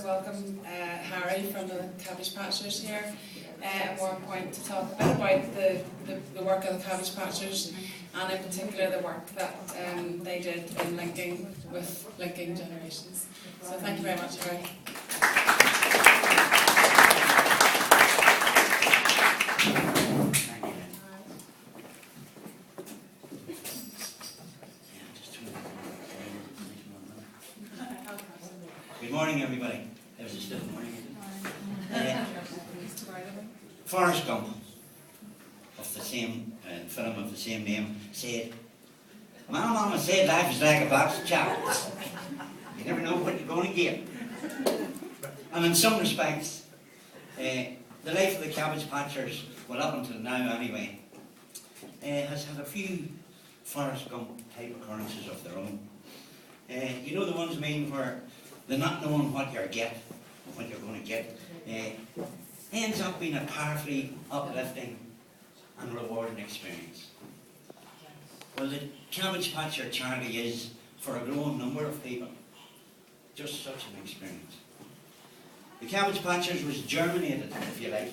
welcome Harry from the Cabbage Patchers here at one point to talk a bit about the work of the Cabbage Patchers, and in particular the work that they did in linking with linking generations. So thank you very much, Harry. Good morning, everybody. It was a still morning. Forrest Gump, of the same film of the same name, said, "My mama said life is like a box of chocolates. You never know what you're going to get." And in some respects, the life of the Cabbage Patchers, well, up until now anyway, has had a few Forrest Gump type occurrences of their own. You know the ones I mean where the not knowing what you're going to get, ends up being a powerfully uplifting and rewarding experience. Well, the Cabbage Patcher charity is, for a growing number of people, just such an experience. The Cabbage Patchers was germinated, if you like,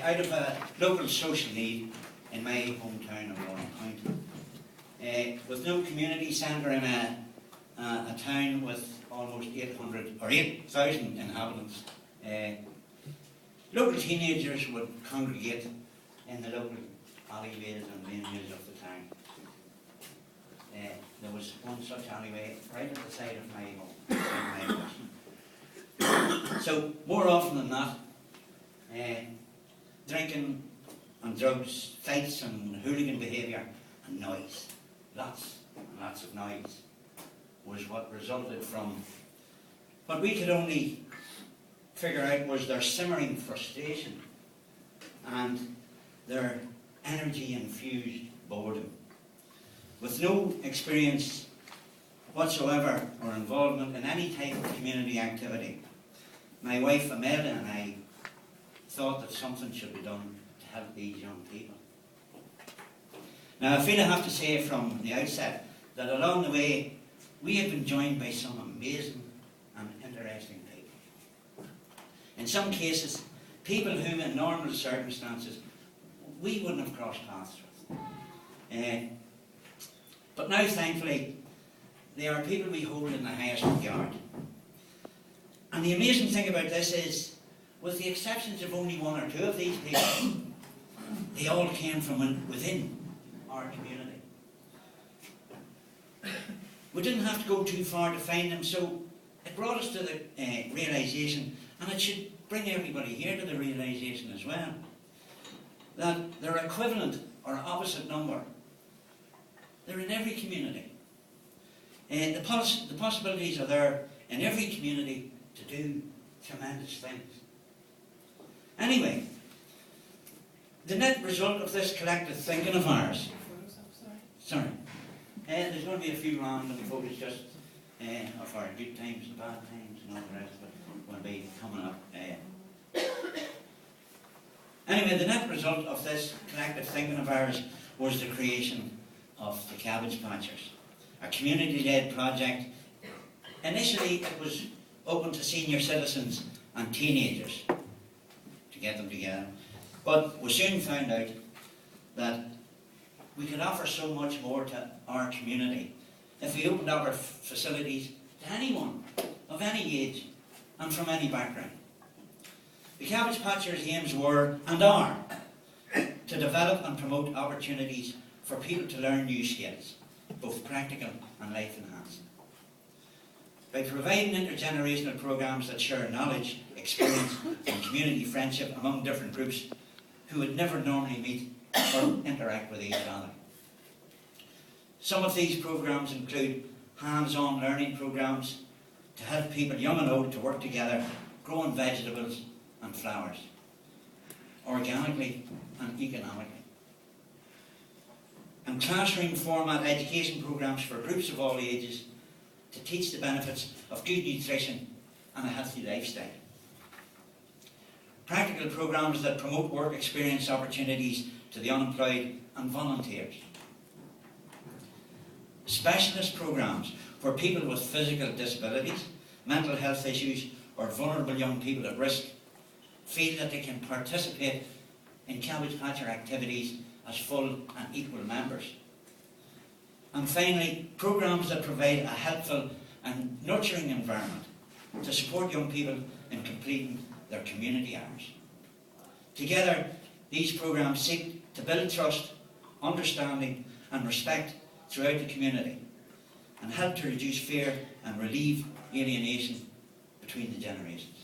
out of a local social need in my hometown of Lgni, with no community centre in a town with almost 800 or 8,000 inhabitants. Local teenagers would congregate in the local alleyways and laneways of the town. There was one such alleyway right at the side of my home. So more often than not, drinking and drugs, fights and hooligan behaviour and noise, lots and lots of noise, was what resulted from what we could only figure out was their simmering frustration and their energy-infused boredom. With no experience whatsoever or involvement in any type of community activity, my wife Imelda and I thought that something should be done to help these young people. Now I feel I have to say from the outset that along the way we have been joined by some amazing and interesting people. In some cases, people who in normal circumstances we wouldn't have crossed paths with. But now, thankfully, they are people we hold in the highest regard. And the amazing thing about this is, with the exceptions of only one or two of these people, they all came from within our community. We didn't have to go too far to find them, so it brought us to the realisation, and it should bring everybody here to the realisation as well, that their equivalent or opposite number, they're in every community. The possibilities are there in every community to do tremendous things. Anyway, the net result of this collective thinking of ours, there's going to be a few random photos just of our good times and bad times and all the rest of it will be coming up. Anyway, the net result of this collective thinking of ours was the creation of the Cabbage Patchers, a community-led project. Initially it was open to senior citizens and teenagers to get them together, but we soon found out that we could offer so much more to our community if we opened up our facilities to anyone of any age and from any background. The Cabbage Patchers' aims were and are to develop and promote opportunities for people to learn new skills, both practical and life enhancing. By providing intergenerational programs that share knowledge, experience and community friendship among different groups who would never normally meet or interact with each other. Some of these programs include hands-on learning programs to help people young and old to work together, growing vegetables and flowers, organically and economically. And classroom format education programs for groups of all ages to teach the benefits of good nutrition and a healthy lifestyle. Practical programs that promote work experience opportunities to the unemployed and volunteers. Specialist programs for people with physical disabilities, mental health issues, or vulnerable young people at risk feel that they can participate in Cabbage Patcher activities as full and equal members. And finally, programmes that provide a helpful and nurturing environment to support young people in completing their community hours. Together, these programmes seek to build trust, understanding and respect throughout the community and help to reduce fear and relieve alienation between the generations.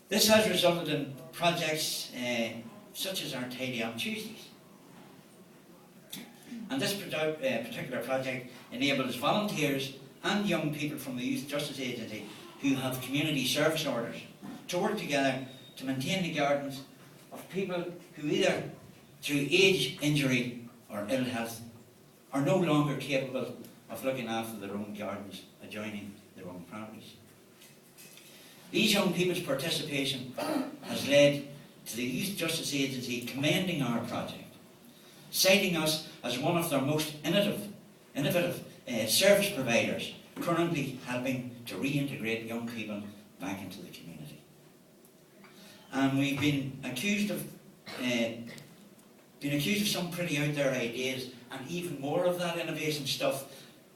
This has resulted in projects such as our Tidy Up Tuesdays. And this particular project enables volunteers and young people from the Youth Justice Agency who have community service orders to work together to maintain the gardens of people who either through age, injury or ill health are no longer capable of looking after their own gardens adjoining their own properties. These young people's participation has led to the Youth Justice Agency commending our project, citing us as one of their most innovative service providers, currently helping to reintegrate young people back into the community. And we've been accused of some pretty out there ideas, and even more of that innovation stuff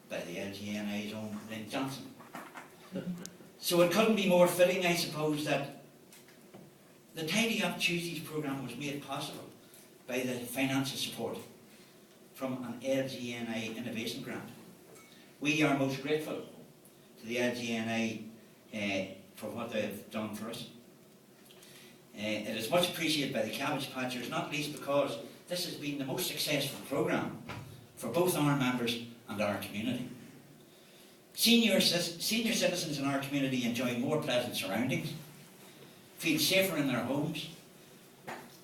by the Lgni's own Lynn Johnson. So it couldn't be more fitting, I suppose, that the Tidy Up Tuesdays programme was made possible by the financial support from an Lgni innovation grant. We are most grateful to the Lgni for what they have done for us. It is much appreciated by the Cabbage Patchers, not least because this has been the most successful programme for both our members and our community. Senior citizens in our community enjoy more pleasant surroundings, feel safer in their homes,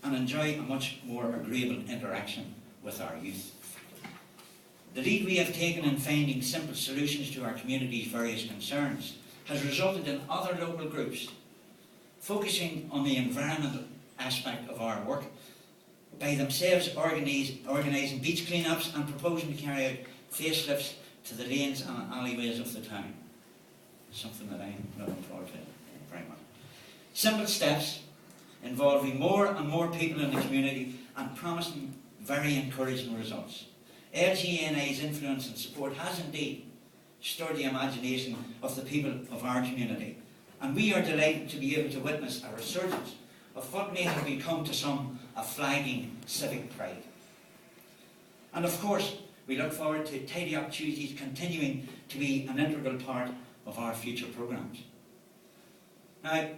and enjoy a much more agreeable interaction with our youth. The lead we have taken in finding simple solutions to our community's various concerns has resulted in other local groups focusing on the environmental aspect of our work by themselves organising beach clean-ups and proposing to carry out facelifts to the lanes and alleyways of the town. Something that I'm looking forward to very much. Simple steps involving more and more people in the community and promising very encouraging results. Lgni's influence and support has indeed stirred the imagination of the people of our community, and we are delighted to be able to witness a resurgence of what may have become to some a flagging civic pride. And of course, we look forward to Tidy Up Tuesdays continuing to be an integral part of our future programmes. Now,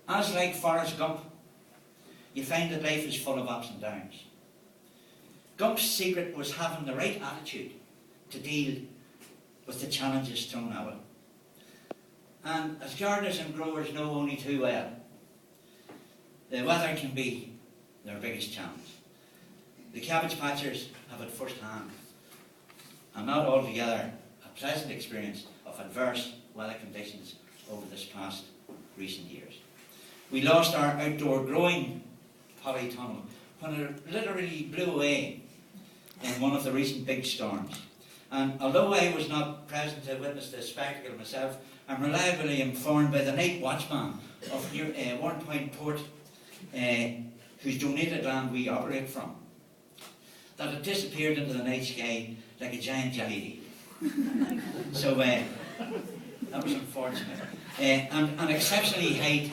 as like Forrest Gump, you find that life is full of ups and downs. Gump's secret was having the right attitude to deal with the challenges thrown at him. And as gardeners and growers know only too well, the weather can be their biggest challenge. The Cabbage Patchers have it first hand, and not altogether a pleasant experience of adverse weather conditions over this past recent years. We lost our outdoor growing polytunnel when it literally blew away in one of the recent big storms. And although I was not present to witness the spectacle myself, I'm reliably informed by the night watchman of Warren Point Port, whose donated land we operate from, that it disappeared into the night sky like a giant jelly bean. So that was unfortunate. An exceptionally high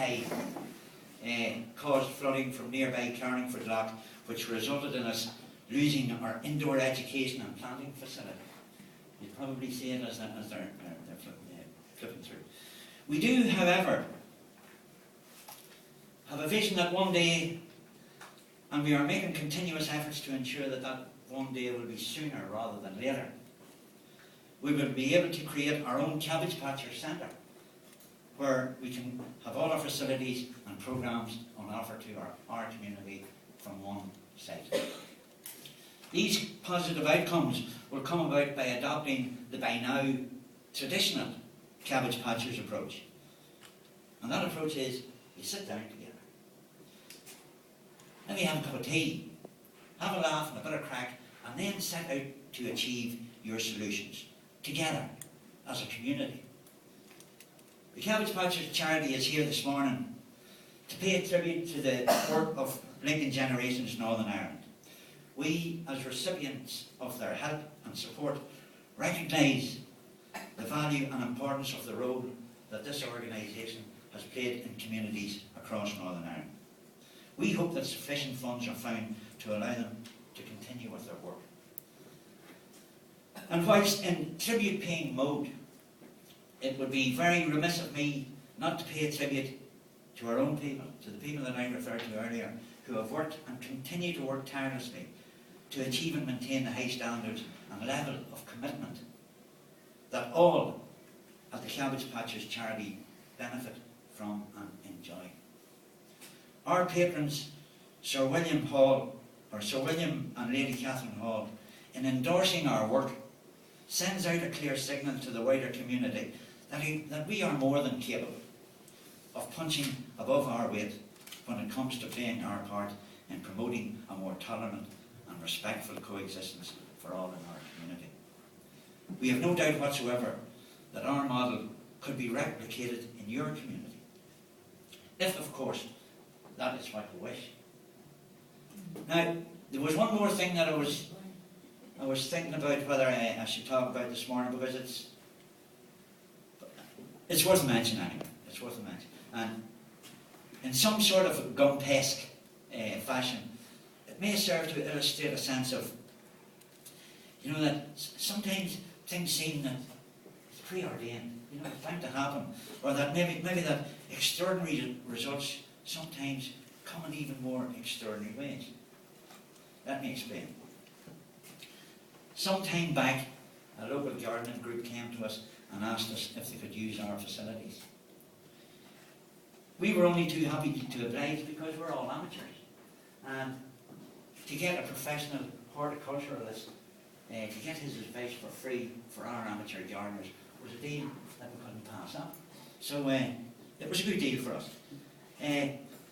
tide caused flooding from nearby Carlingford Loch, which resulted in us losing our indoor education and planting facility. You'd probably see it as they're flipping through. We do, however, have a vision that one day, and we are making continuous efforts to ensure that that one day will be sooner rather than later, we will be able to create our own Cabbage Patcher Centre, where we can have all our facilities and programmes on offer to our community from one site. These positive outcomes will come about by adopting the by now traditional Cabbage Patchers approach. And that approach is, you sit down together, maybe have a cup of tea, have a laugh and a bit of crack, and then set out to achieve your solutions together as a community. The Cabbage Patchers charity is here this morning to pay a tribute to the work of Lincoln Generations in Northern Ireland. We, as recipients of their help and support, recognise the value and importance of the role that this organisation has played in communities across Northern Ireland. We hope that sufficient funds are found to allow them to continue with their work. And whilst in tribute-paying mode, it would be very remiss of me not to pay a tribute to our own people, to the people that I referred to earlier, who have worked and continue to work tirelessly to achieve and maintain the high standards and level of commitment that all at the Cabbage Patchers charity benefit from and enjoy. Our patrons, Sir William and Lady Catherine Hall, in endorsing our work, sends out a clear signal to the wider community that we are more than capable of punching above our weight when it comes to playing our part in promoting a more tolerant and respectful coexistence for all in our community. We have no doubt whatsoever that our model could be replicated in your community, if, of course, that is what you wish. Now, there was one more thing that I was thinking about whether I should talk about this morning, because it's worth mentioning anyway. It's worth mentioning. And in some sort of Gumpesque fashion, it may serve to illustrate a sense of, that sometimes things seem that it's preordained, it's bound to happen, or that maybe that extraordinary results sometimes come in even more extraordinary ways. Let me explain. Some time back, a local gardening group came to us and asked us if they could use our facilities. We were only too happy to oblige because we're all amateurs. And to get a professional horticulturalist to get his advice for free for our amateur gardeners was a deal that we couldn't pass up. So it was a good deal for us.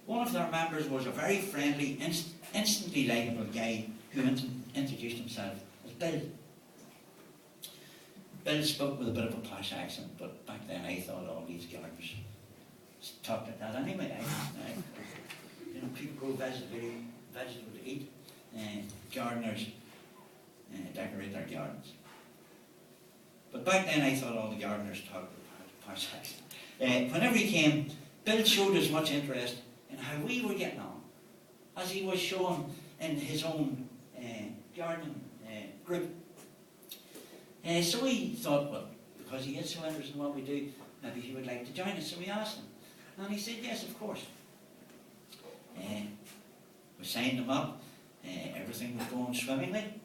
One of their members was a very friendly, instantly likeable guy who introduced himself as Bill. Bill spoke with a bit of a posh accent, but back then I thought all these gardeners talked like that anyway. People grow vegetable to eat, gardeners decorate their gardens. But back then I thought all the gardeners talked with a posh accent. Whenever he came, Bill showed as much interest in how we were getting on as he was showing in his own gardening group. So we thought, well, because he is so interested in what we do, maybe he would like to join us. So we asked him. And he said, yes, of course. We signed him up. Everything was going swimmingly.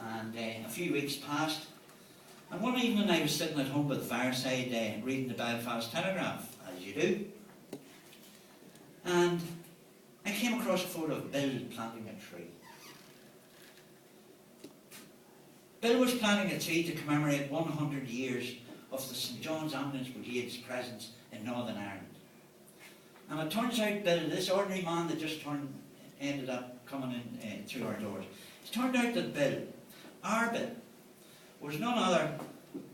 And a few weeks passed. And one evening I was sitting at home by the fireside reading the Belfast Telegraph, as you do. And I came across a photo of Bill planting a tree. Bill was planting a tree to commemorate 100 years of the St John's Ambulance Brigade's presence in Northern Ireland. And it turns out Bill, this ordinary man that just ended up coming in through our doors, it turned out that Bill, our Bill, was none other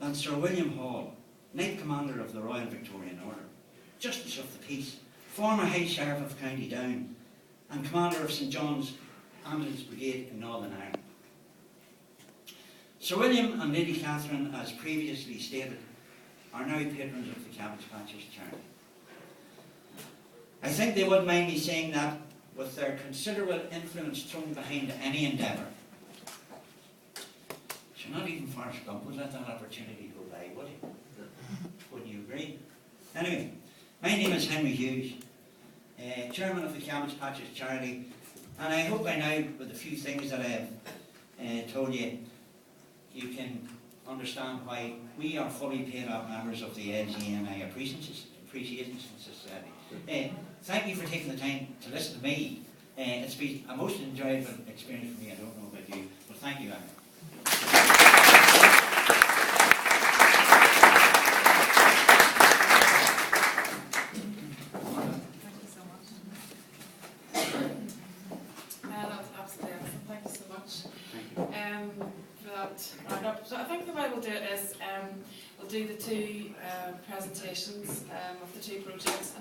than Sir William Hall, Knight Commander of the Royal Victorian Order, Justice of the Peace, former High Sheriff of County Down, and Commander of St John's Ambulance Brigade in Northern Ireland. Sir William and Lady Catherine, as previously stated, are now patrons of the Cabbage Patchers charity. I think they wouldn't mind me saying that with their considerable influence thrown behind any endeavour. So not even Forrest Gump would let that opportunity go by, would he? Wouldn't you agree? Anyway, my name is Henry Hughes, Chairman of the Cabbage Patchers charity, and I hope by now, with a few things that I have told you, you can understand why we are fully paid up members of the Lgni Appreciation Society. Thank you for taking the time to listen to me. It's been a most enjoyable experience for me. I don't know about you, but thank you, Anna. Thank you so much. That was absolutely excellent. Thank you so much for that roundup. So I think the way we'll do it is we'll do the two presentations of the two projects